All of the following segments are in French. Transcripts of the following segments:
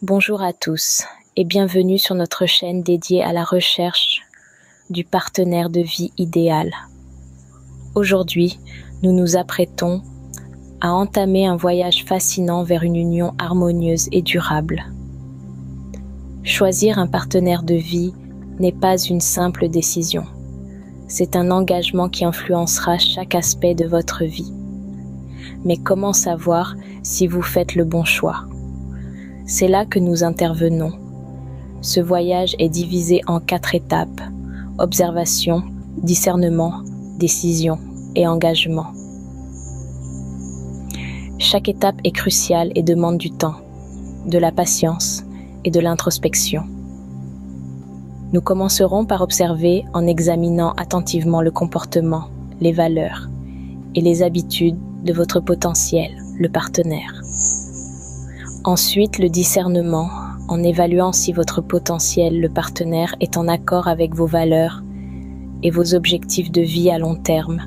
Bonjour à tous et bienvenue sur notre chaîne dédiée à la recherche du partenaire de vie idéal. Aujourd'hui, nous nous apprêtons à entamer un voyage fascinant vers une union harmonieuse et durable. Choisir un partenaire de vie n'est pas une simple décision. C'est un engagement qui influencera chaque aspect de votre vie. Mais comment savoir si vous faites le bon choix ? C'est là que nous intervenons. Ce voyage est divisé en 4 étapes: observation, discernement, décision et engagement. Chaque étape est cruciale et demande du temps, de la patience et de l'introspection. Nous commencerons par observer en examinant attentivement le comportement, les valeurs et les habitudes de votre potentiel, le partenaire. Ensuite, le discernement, en évaluant si votre potentiel, le partenaire, est en accord avec vos valeurs et vos objectifs de vie à long terme.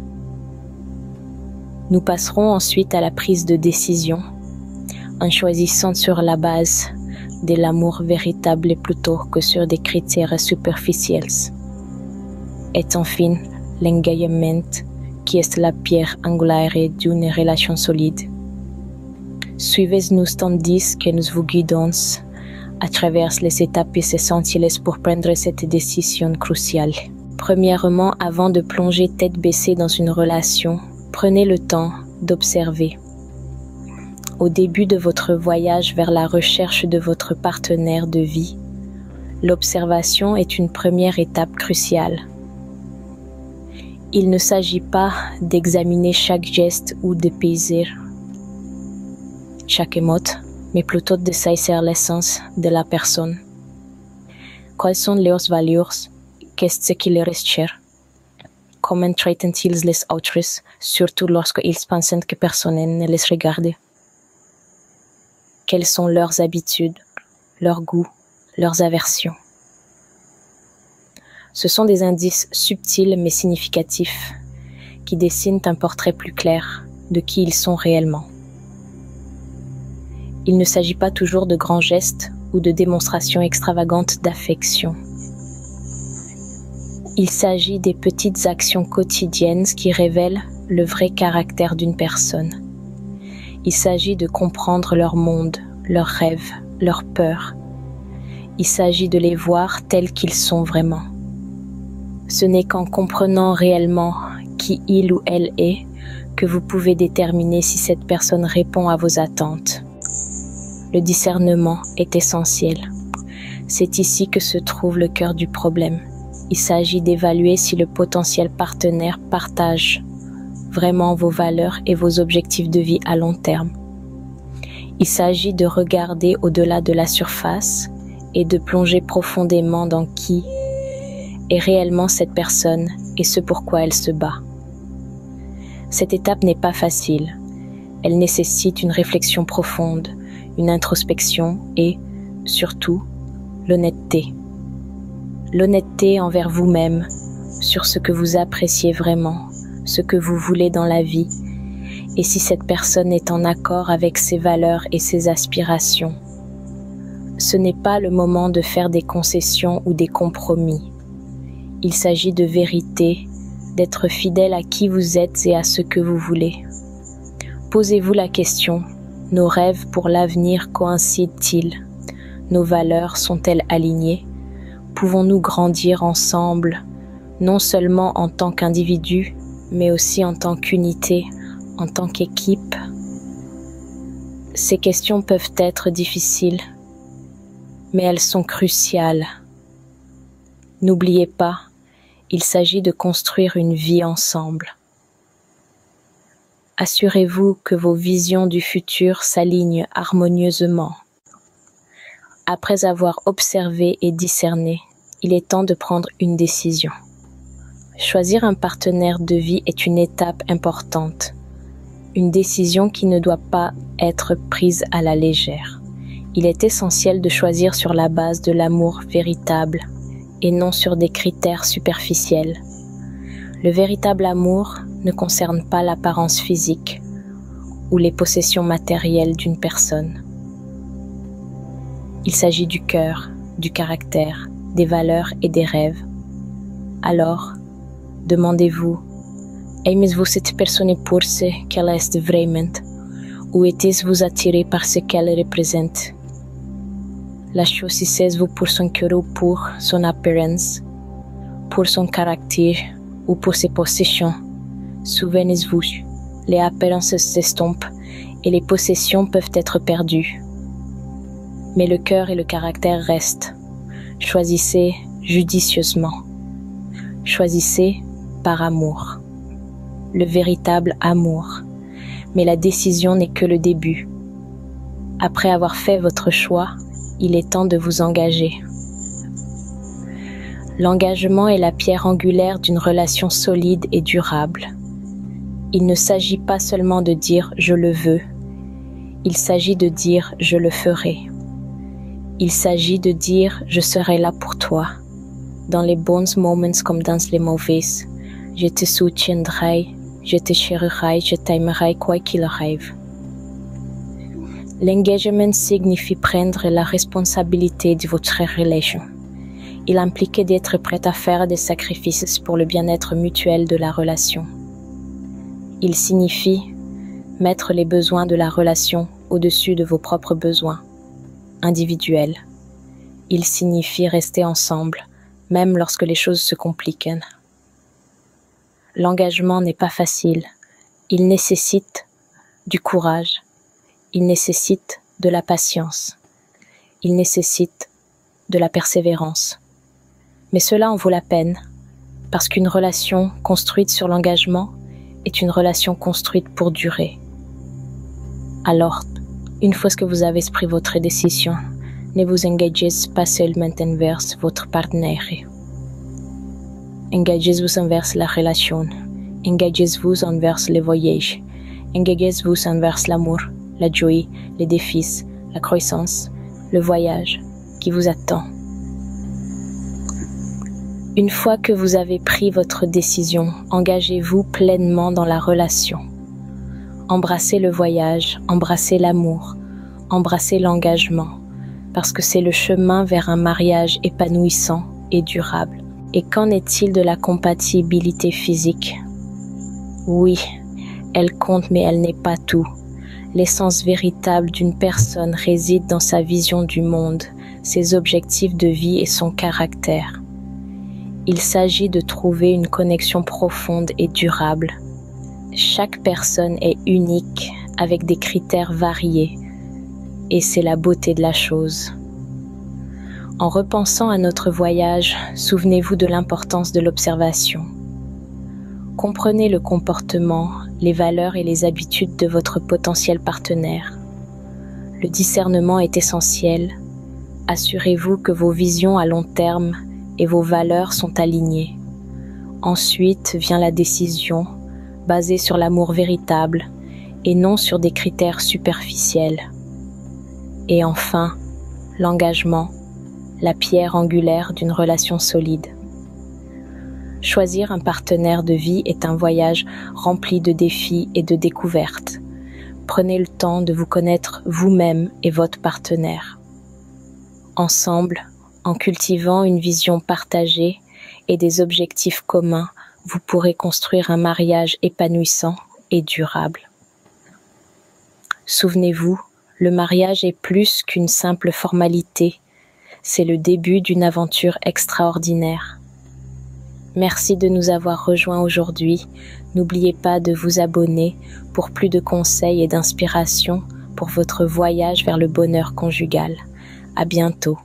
Nous passerons ensuite à la prise de décision, en choisissant sur la base de l'amour véritable plutôt que sur des critères superficiels. Et enfin, l'engagement, qui est la pierre angulaire d'une relation solide. Suivez-nous tandis que nous vous guidons à travers les étapes essentielles pour prendre cette décision cruciale. Premièrement, avant de plonger tête baissée dans une relation, prenez le temps d'observer. Au début de votre voyage vers la recherche de votre partenaire de vie, l'observation est une première étape cruciale. Il ne s'agit pas d'examiner chaque geste ou de peser chaque émote, mais plutôt de saisir l'essence de la personne. Quelles sont leurs valeurs? Qu'est-ce qui leur est cher? Comment traitent-ils les autres, surtout lorsqu'ils pensent que personne ne les regarde? Quelles sont leurs habitudes, leurs goûts, leurs aversions? Ce sont des indices subtils mais significatifs qui dessinent un portrait plus clair de qui ils sont réellement. Il ne s'agit pas toujours de grands gestes ou de démonstrations extravagantes d'affection. Il s'agit des petites actions quotidiennes qui révèlent le vrai caractère d'une personne. Il s'agit de comprendre leur monde, leurs rêves, leurs peurs. Il s'agit de les voir tels qu'ils sont vraiment. Ce n'est qu'en comprenant réellement qui il ou elle est que vous pouvez déterminer si cette personne répond à vos attentes. Le discernement est essentiel. C'est ici que se trouve le cœur du problème. Il s'agit d'évaluer si le potentiel partenaire partage vraiment vos valeurs et vos objectifs de vie à long terme. Il s'agit de regarder au-delà de la surface et de plonger profondément dans qui est réellement cette personne et ce pourquoi elle se bat. Cette étape n'est pas facile. Elle nécessite une réflexion profonde, une introspection et, surtout, l'honnêteté. L'honnêteté envers vous-même, sur ce que vous appréciez vraiment, ce que vous voulez dans la vie, et si cette personne est en accord avec ses valeurs et ses aspirations. Ce n'est pas le moment de faire des concessions ou des compromis. Il s'agit de vérité, d'être fidèle à qui vous êtes et à ce que vous voulez. Posez-vous la question: nos rêves pour l'avenir coïncident-ils? Nos valeurs sont-elles alignées? Pouvons-nous grandir ensemble, non seulement en tant qu'individu, mais aussi en tant qu'unité, en tant qu'équipe? Ces questions peuvent être difficiles, mais elles sont cruciales. N'oubliez pas, il s'agit de construire une vie ensemble. Assurez-vous que vos visions du futur s'alignent harmonieusement. Après avoir observé et discerné, il est temps de prendre une décision. Choisir un partenaire de vie est une étape importante. Une décision qui ne doit pas être prise à la légère. Il est essentiel de choisir sur la base de l'amour véritable et non sur des critères superficiels. Le véritable amour ne concerne pas l'apparence physique ou les possessions matérielles d'une personne. Il s'agit du cœur, du caractère, des valeurs et des rêves. Alors, demandez-vous, aimez-vous cette personne pour ce qu'elle est vraiment, ou êtes-vous attiré par ce qu'elle représente? La choisissez-vous pour son cœur ou pour son apparence, pour son caractère ou pour ses possessions? Souvenez-vous, les apparences s'estompent et les possessions peuvent être perdues. Mais le cœur et le caractère restent. Choisissez judicieusement. Choisissez par amour. Le véritable amour. Mais la décision n'est que le début. Après avoir fait votre choix, il est temps de vous engager. L'engagement est la pierre angulaire d'une relation solide et durable. Il ne s'agit pas seulement de dire « je le veux », il s'agit de dire « je le ferai ». Il s'agit de dire « je serai là pour toi », dans les bons moments comme dans les mauvais. Je te soutiendrai, je te chérirai, je t'aimerai quoi qu'il arrive. L'engagement signifie prendre la responsabilité de votre relation. Il implique d'être prêt à faire des sacrifices pour le bien-être mutuel de la relation. Il signifie mettre les besoins de la relation au-dessus de vos propres besoins individuels. Il signifie rester ensemble, même lorsque les choses se compliquent. L'engagement n'est pas facile. Il nécessite du courage. Il nécessite de la patience. Il nécessite de la persévérance. Mais cela en vaut la peine, parce qu'une relation construite sur l'engagement est une relation construite pour durer. Alors, une fois que vous avez pris votre décision, ne vous engagez pas seulement envers votre partenaire. Engagez-vous envers la relation. Engagez-vous envers le voyage. Engagez-vous envers l'amour, la joie, les défis, la croissance, le voyage qui vous attend. Une fois que vous avez pris votre décision, engagez-vous pleinement dans la relation. Embrassez le voyage, embrassez l'amour, embrassez l'engagement, parce que c'est le chemin vers un mariage épanouissant et durable. Et qu'en est-il de la compatibilité physique? Oui, elle compte, mais elle n'est pas tout. L'essence véritable d'une personne réside dans sa vision du monde, ses objectifs de vie et son caractère. Il s'agit de trouver une connexion profonde et durable. Chaque personne est unique, avec des critères variés, et c'est la beauté de la chose. En repensant à notre voyage, souvenez-vous de l'importance de l'observation. Comprenez le comportement, les valeurs et les habitudes de votre potentiel partenaire. Le discernement est essentiel. Assurez-vous que vos visions à long terme et vos valeurs sont alignées. Ensuite vient la décision, basée sur l'amour véritable et non sur des critères superficiels. Et enfin, l'engagement, la pierre angulaire d'une relation solide. Choisir un partenaire de vie est un voyage rempli de défis et de découvertes. Prenez le temps de vous connaître vous-même et votre partenaire. Ensemble, en cultivant une vision partagée et des objectifs communs, vous pourrez construire un mariage épanouissant et durable. Souvenez-vous, le mariage est plus qu'une simple formalité, c'est le début d'une aventure extraordinaire. Merci de nous avoir rejoints aujourd'hui. N'oubliez pas de vous abonner pour plus de conseils et d'inspiration pour votre voyage vers le bonheur conjugal. À bientôt.